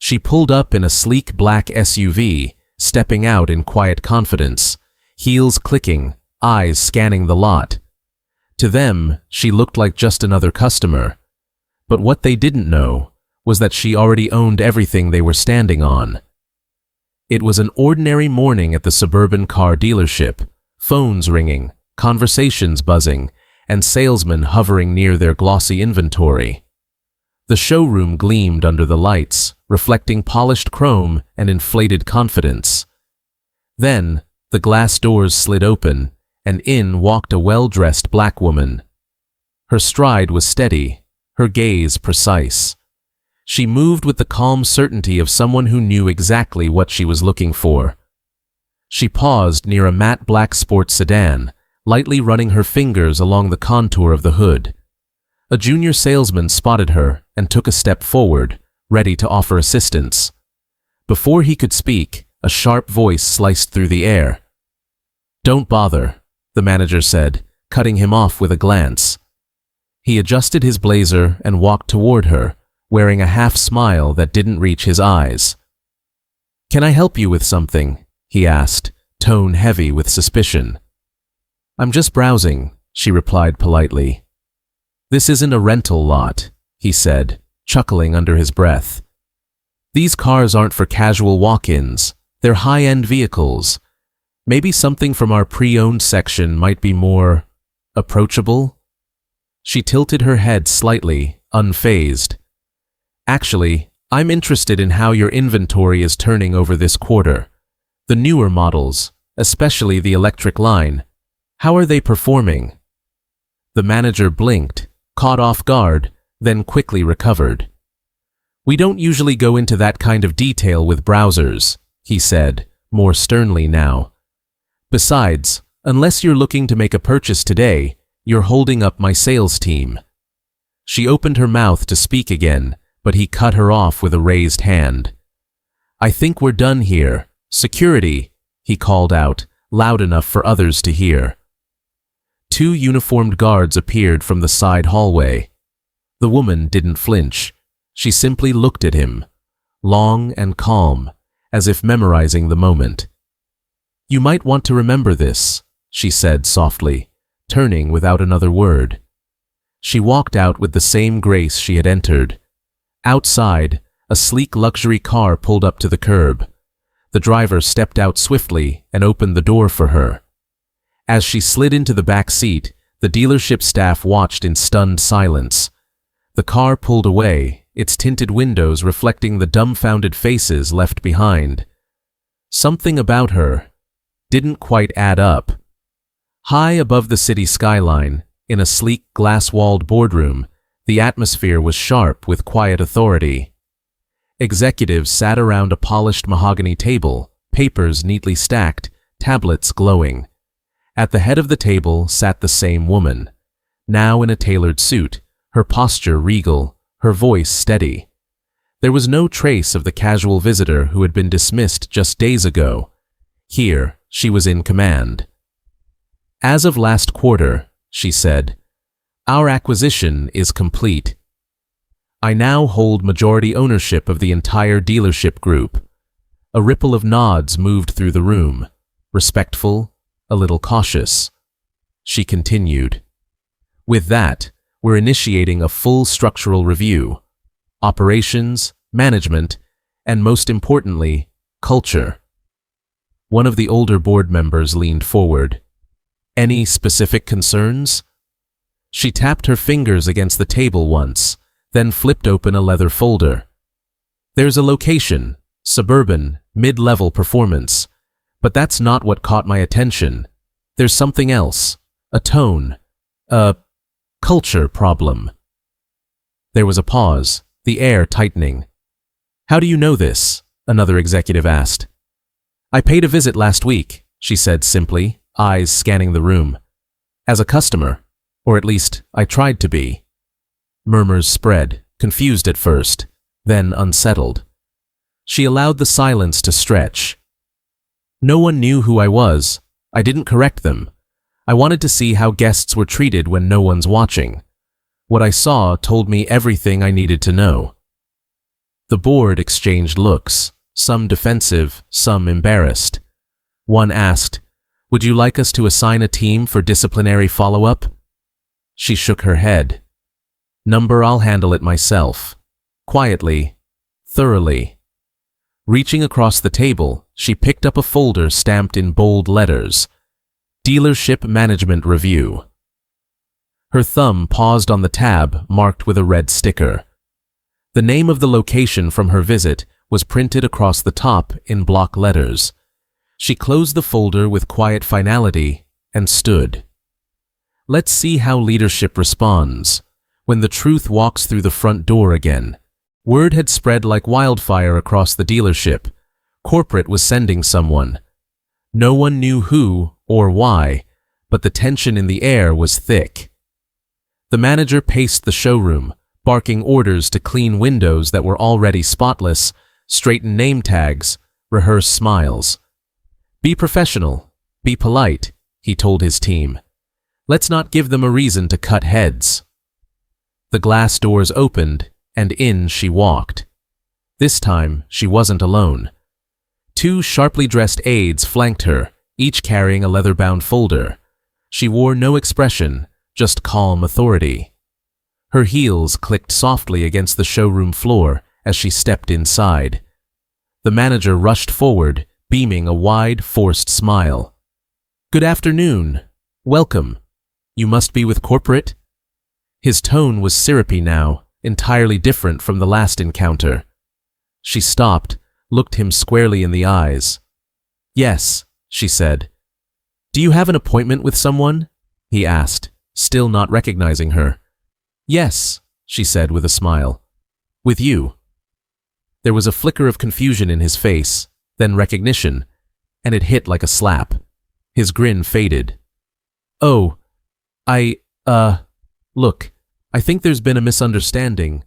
She pulled up in a sleek black SUV, stepping out in quiet confidence, heels clicking, eyes scanning the lot. To them, she looked like just another customer. But what they didn't know was that she already owned everything they were standing on. It was an ordinary morning at the suburban car dealership, phones ringing, conversations buzzing, and salesmen hovering near their glossy inventory. The showroom gleamed under the lights, reflecting polished chrome and inflated confidence. Then, the glass doors slid open, and in walked a well-dressed black woman. Her stride was steady, her gaze precise. She moved with the calm certainty of someone who knew exactly what she was looking for. She paused near a matte black sports sedan, lightly running her fingers along the contour of the hood. A junior salesman spotted her and took a step forward, ready to offer assistance. Before he could speak, a sharp voice sliced through the air. "Don't bother," the manager said, cutting him off with a glance. He adjusted his blazer and walked toward her, wearing a half-smile that didn't reach his eyes. "Can I help you with something?" he asked, tone heavy with suspicion. "I'm just browsing," she replied politely. "This isn't a rental lot," he said, chuckling under his breath. "These cars aren't for casual walk-ins. They're high-end vehicles. Maybe something from our pre-owned section might be more approachable?" She tilted her head slightly, unfazed. "Actually, I'm interested in how your inventory is turning over this quarter. The newer models, especially the electric line, how are they performing?" The manager blinked, caught off guard, then quickly recovered. "We don't usually go into that kind of detail with browsers," he said, more sternly now. "Besides, unless you're looking to make a purchase today, you're holding up my sales team." She opened her mouth to speak again, but he cut her off with a raised hand. "I think we're done here. Security," he called out, loud enough for others to hear. Two uniformed guards appeared from the side hallway. The woman didn't flinch. She simply looked at him, long and calm, as if memorizing the moment. "You might want to remember this," she said softly, turning without another word. She walked out with the same grace she had entered. Outside, a sleek luxury car pulled up to the curb. The driver stepped out swiftly and opened the door for her. As she slid into the back seat, the dealership staff watched in stunned silence. The car pulled away, its tinted windows reflecting the dumbfounded faces left behind. Something about her didn't quite add up. High above the city skyline, in a sleek glass-walled boardroom, the atmosphere was sharp with quiet authority. Executives sat around a polished mahogany table, papers neatly stacked, tablets glowing. At the head of the table sat the same woman, now in a tailored suit, her posture regal, her voice steady. There was no trace of the casual visitor who had been dismissed just days ago. Here, she was in command. "As of last quarter," she said, "our acquisition is complete. I now hold majority ownership of the entire dealership group." A ripple of nods moved through the room, respectful, a little cautious. She continued, "With that, we're initiating a full structural review. Operations, management, and most importantly, culture." One of the older board members leaned forward. "Any specific concerns?" She tapped her fingers against the table once, then flipped open a leather folder. "There's a location, suburban, mid-level performance. But that's not what caught my attention. There's something else, a tone, a culture problem." There was a pause, the air tightening. "How do you know this?" another executive asked. "I paid a visit last week," she said simply, eyes scanning the room. "As a customer, or at least I tried to be." Murmurs spread, confused at first, then unsettled. She allowed the silence to stretch. "No one knew who I was. I didn't correct them. I wanted to see how guests were treated when no one's watching. What I saw told me everything I needed to know." The board exchanged looks, some defensive, some embarrassed. One asked, "Would you like us to assign a team for disciplinary follow-up?" She shook her head. "Number, I'll handle it myself." Quietly, thoroughly. Reaching across the table, she picked up a folder stamped in bold letters. Dealership Management Review. Her thumb paused on the tab marked with a red sticker. The name of the location from her visit was printed across the top in block letters. She closed the folder with quiet finality and stood. Let's see how leadership responds when the truth walks through the front door again. Word had spread like wildfire across the dealership. Corporate was sending someone. No one knew who or why, but the tension in the air was thick. The manager paced the showroom, barking orders to clean windows that were already spotless, straighten name tags, rehearse smiles. "Be professional, be polite," he told his team. "Let's not give them a reason to cut heads." The glass doors opened, and in she walked. This time, she wasn't alone. Two sharply dressed aides flanked her, each carrying a leather-bound folder. She wore no expression, just calm authority. Her heels clicked softly against the showroom floor as she stepped inside. The manager rushed forward, beaming a wide, forced smile. "Good afternoon. Welcome. You must be with corporate?" His tone was syrupy now, entirely different from the last encounter. She stopped, looked him squarely in the eyes. "Yes," she said. "Do you have an appointment with someone?" he asked, still not recognizing her. "Yes," she said with a smile. "With you." There was a flicker of confusion in his face, then recognition, and it hit like a slap. His grin faded. "Oh, look, I think there's been a misunderstanding."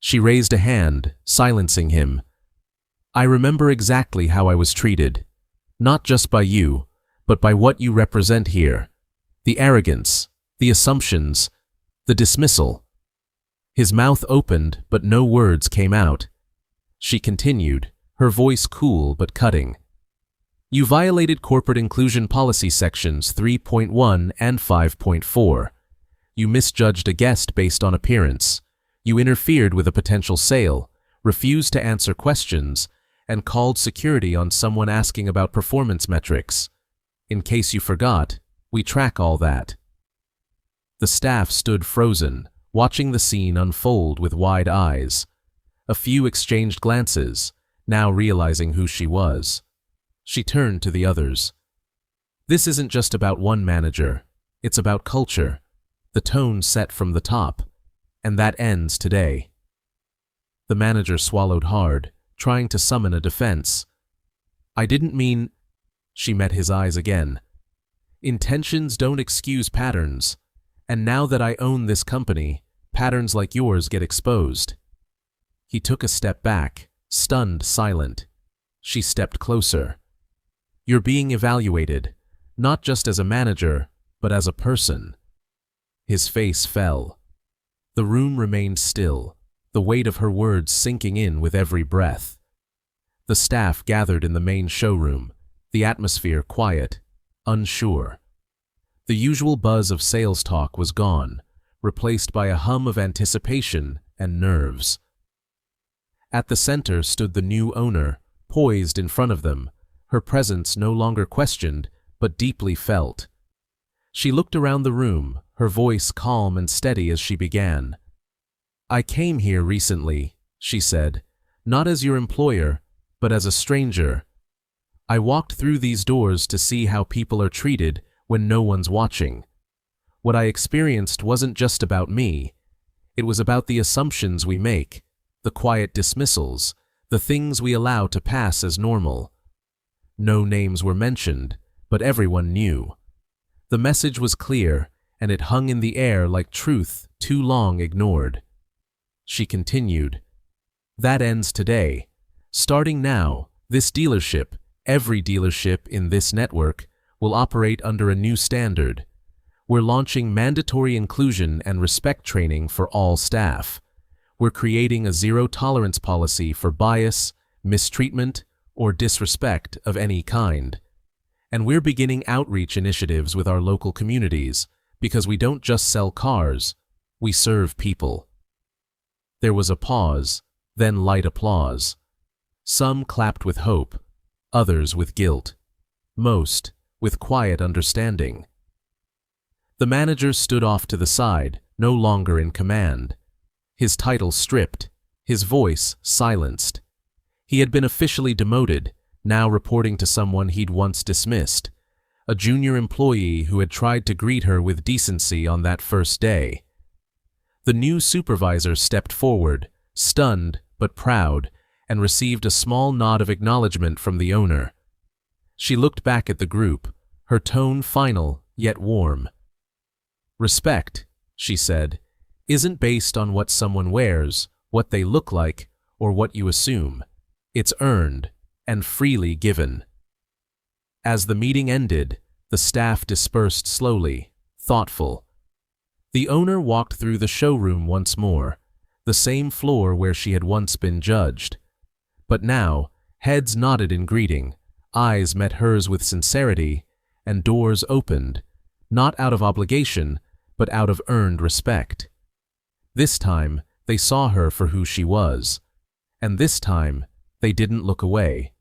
She raised a hand, silencing him. "I remember exactly how I was treated. Not just by you, but by what you represent here. The arrogance, the assumptions, the dismissal." His mouth opened, but no words came out. She continued, her voice cool but cutting. "You violated corporate inclusion policy sections 3.1 and 5.4. You misjudged a guest based on appearance. You interfered with a potential sale, refused to answer questions, and called security on someone asking about performance metrics. In case you forgot, we track all that." The staff stood frozen, watching the scene unfold with wide eyes. A few exchanged glances, now realizing who she was. She turned to the others. "This isn't just about one manager. It's about culture. The tone set from the top. And that ends today." The manager swallowed hard, trying to summon a defense. "I didn't mean—" She met his eyes again. "Intentions don't excuse patterns. And now that I own this company, patterns like yours get exposed." He took a step back, stunned, silent. She stepped closer. "You're being evaluated, not just as a manager, but as a person." His face fell. The room remained still, the weight of her words sinking in with every breath. The staff gathered in the main showroom, the atmosphere quiet, unsure. The usual buzz of sales talk was gone, replaced by a hum of anticipation and nerves. At the center stood the new owner, poised in front of them, her presence no longer questioned, but deeply felt. She looked around the room, her voice calm and steady as she began. "I came here recently," she said, "not as your employer, but as a stranger. I walked through these doors to see how people are treated when no one's watching. What I experienced wasn't just about me. It was about the assumptions we make, the quiet dismissals, the things we allow to pass as normal." No names were mentioned, but everyone knew. The message was clear, and it hung in the air like truth too long ignored. She continued, "That ends today. Starting now, this dealership, every dealership in this network, will operate under a new standard. We're launching mandatory inclusion and respect training for all staff. We're creating a zero-tolerance policy for bias, mistreatment, or disrespect of any kind. And we're beginning outreach initiatives with our local communities because we don't just sell cars, we serve people." There was a pause, then light applause. Some clapped with hope, others with guilt, most with quiet understanding. The manager stood off to the side, no longer in command. His title stripped, his voice silenced. He had been officially demoted, now reporting to someone he'd once dismissed, a junior employee who had tried to greet her with decency on that first day. The new supervisor stepped forward, stunned but proud, and received a small nod of acknowledgement from the owner. She looked back at the group, her tone final yet warm. "Respect," she said, "isn't based on what someone wears, what they look like, or what you assume. It's earned and freely given." As the meeting ended, the staff dispersed slowly, thoughtful. The owner walked through the showroom once more, the same floor where she had once been judged. But now, heads nodded in greeting, eyes met hers with sincerity, and doors opened, not out of obligation, but out of earned respect. This time, they saw her for who she was, and this time, they didn't look away.